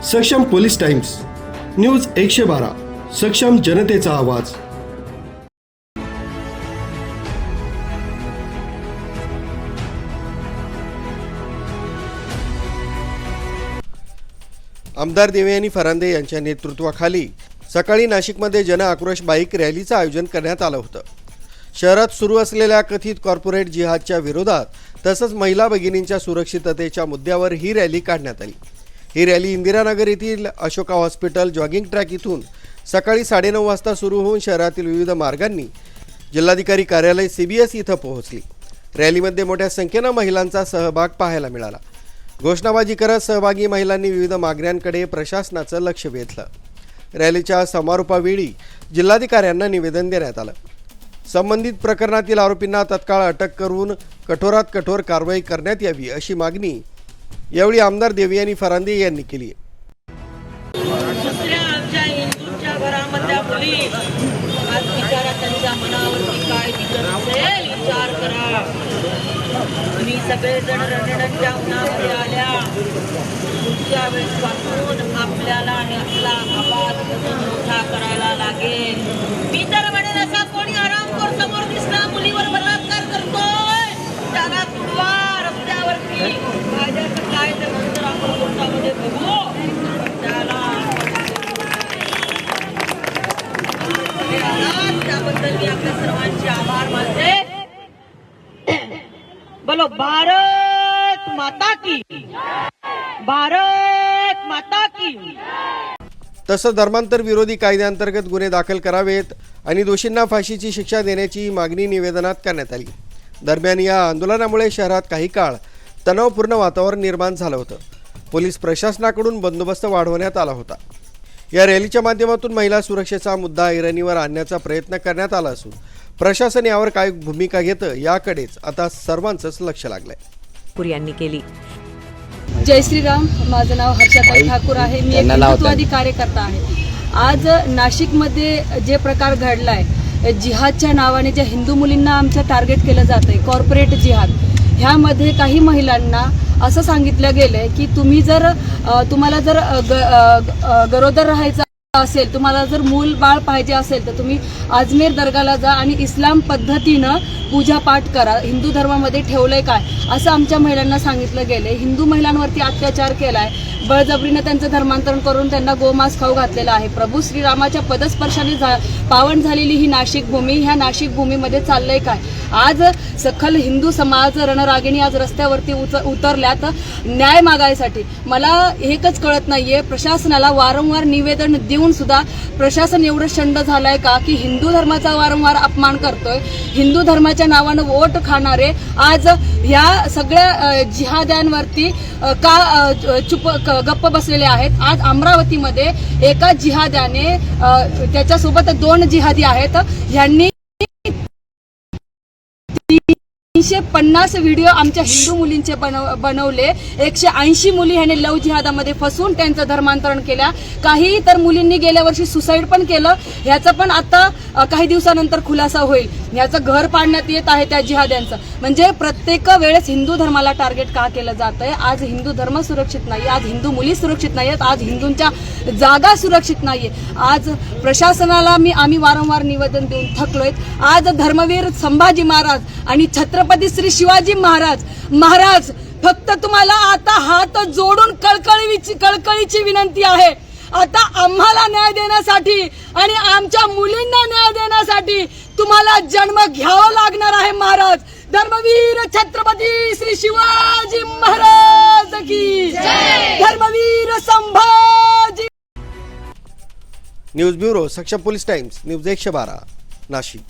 सक्षम police times, news 112, सक्षम जनतेचा आवाज। आमदार देवयानी फरांदे यांच्या नेतृत्वाखाली सकाळी नाशिकमध्ये जन आक्रोश बाईक रॅलीचं आयोजन करण्यात आलं होतं। शहरात सुरू असलेल्या कथित कॉर्पोरेट जिहादच्या विरोधात तसंच महिला भगिनींच्या सुरक्षिततेच्या मुद्द्यावर ही रॅली काढण्यात आली। ही रॅली इंदिरानगर येथील अशोका हॉस्पिटल जॉगिंग ट्रॅक इथून सकाळी 9:30 वाजता सुरू होऊन शहरातील विविध मार्गांनी जिल्हाधिकारी कार्यालय CBS इथं पोहोचली। रॅलीमध्ये मोठ्या संख्येनं महिलांचा सहभाग पाहायला मिळाला। घोषणाबाजी करत सहभागी महिलांनी विविध मागण्यांकडे प्रशासनाचं लक्ष वेधलं। रॅलीच्या समारोपावेळी जिल्हाधिकाऱ्यांना निवेदन देण्यात आलं। संबंधित प्रकरणातील आरोपींना तत्काळ अटक करून कठोरात कठोर कारवाई करण्यात यावी अशी मागणी यावेळी आमदार देवयानी फरांदे यांनी केली। दुसऱ्या आमच्या हिंदूंच्या घरामधल्या मुली आज विचारा त्यांच्या मनावरती काय दिसत असेल विचार करा। तुम्ही सगळेजण रणरणच्या उन्हामध्ये आल्या, पुढच्या वेळेसपासून आपल्याला ह्यातला आवाज मोठा करायला लागेल। मी तर म्हणेन असा कोणी आरामखोर समोर दिसला मुलीवर बलात्कार करतोय त्याला तुडवा रस्त्यावरती, कायद्याचं काय तर नंतर आपण कोर्टामध्ये बघू त्याला त्याबद्दल मी आपल्या सर्वांचे आभार मानते। बोलो भारत माता की, भारत माता की। तसंच धर्मांतर विरोधी कायद्याअंतर्गत गुन्हे दाखल करावेत आणि दोषींना फाशीची शिक्षा देण्याची मागणी निवेदनात करण्यात आली। दरम्यान या आंदोलनामुळे शहरात काही काळ तणावपूर्ण वातावरण निर्माण झालं होतं। पोलीस प्रशासनाकडून बंदोबस्त वाढवण्यात आला होता। या रॅलीच्या माध्यमातून महिला सुरक्षेचा मुद्दा ऐरणीवर आणण्याचा प्रयत्न करण्यात आला असून प्रशासन यावर काय भूमिका घेतं याकडेच आता सर्वांचंच लक्ष लागलंय। यांनी केली। जय श्रीराम, माझं नाव हर्षाताई ठाकूर आहे। मी एक हिंदुत्ववादी कार्यकर्ता आहे। आज नाशिकमध्ये जे प्रकार घडलाय, जिहादच्या नावाने ज्या हिंदू मुलींना आमचं टार्गेट केलं जातंय, कॉर्पोरेट जिहाद, ह्यामध्ये काही महिलांना असं सांगितलं गेलंय की तुम्ही जर तुम्हाला जर गरोदर राहायचं असेल, तुम्हाला जर मूल बाळ पाहिजे असेल तर तुम्ही अजमेर दर्गाला जा आणि इस्लाम पद्धतीनं पूजा पाठ करा। हिंदू धर्मामध्ये ठेवलंय काय असं आमच्या महिलांना सांगितलं गेलंय। हिंदू महिलांवरती अत्याचार केलाय, बळजबरीनं त्यांचं धर्मांतरण करून त्यांना गोमांस खाऊ घातलेला आहे। प्रभू श्रीरामाच्या पदस्पर्शाने पावन झालेली ही नाशिक भूमी, ह्या नाशिक भूमीमध्ये चाललंय काय? आज सखल हिंदू समाज रणरागिणी आज रस्त्यावरती उतरल्यात न्याय मागायसाठी। मला एकच कळत नाहीये, प्रशासनाला वारंवार निवेदन देऊन सुद्धा प्रशासन एवढं शंड झालंय का की हिंदू धर्माचा वारंवार अपमान करतोय। हिंदू धर्माच्या नावानं वोट खाणारे आज या सगळ्या जिहाद्यांवरती का गप्प बसलेले आहेत। आज अमरावतीमध्ये एका जिहाद्याने त्याच्यासोबत 2 जिहादी आहेत, यांनी 350 व्हिडिओ आमच्या हिंदू मुलींचे बनवले। 180 मुली ह्याने लव जिहादामध्ये फसून त्यांचं धर्मांतरण केल्या। काही तर मुलींनी गेल्या वर्षी सुसाईड पण केलं। ह्याचं पण आता काही दिवसानंतर खुलासा होईल। ह्याचं घर पाडण्यात येत आहे त्या जिहाद्यांचं। म्हणजे प्रत्येक वेळेस हिंदू धर्माला टार्गेट का केलं जातंय? आज हिंदू धर्म सुरक्षित नाही, आज हिंदू मुली सुरक्षित नाहीयेत, आज हिंदूंच्या जागा सुरक्षित नाहीये। आज प्रशासनाला आम्ही वारंवार निवेदन देऊन थकलोय। आज धर्मवीर संभाजी महाराज आणि छत्रपती श्री शिवाजी महाराज फक्त तुम्हाला आता हात जोडून कळकळीची विनंती आहे। आता आम्हाला न्याय देण्यासाठी आणि आमच्या मुलींना न्याय देण्यासाठी तुम्हाला जन्म घ्यावा लागणार आहे। महाराज धर्मवीर छत्रपती श्री शिवाजी महाराज की जय, धर्मवीर संभाजी। न्यूज ब्युरो, सक्षम पोलीस टाइम्स, न्यूज 112, नाशिक।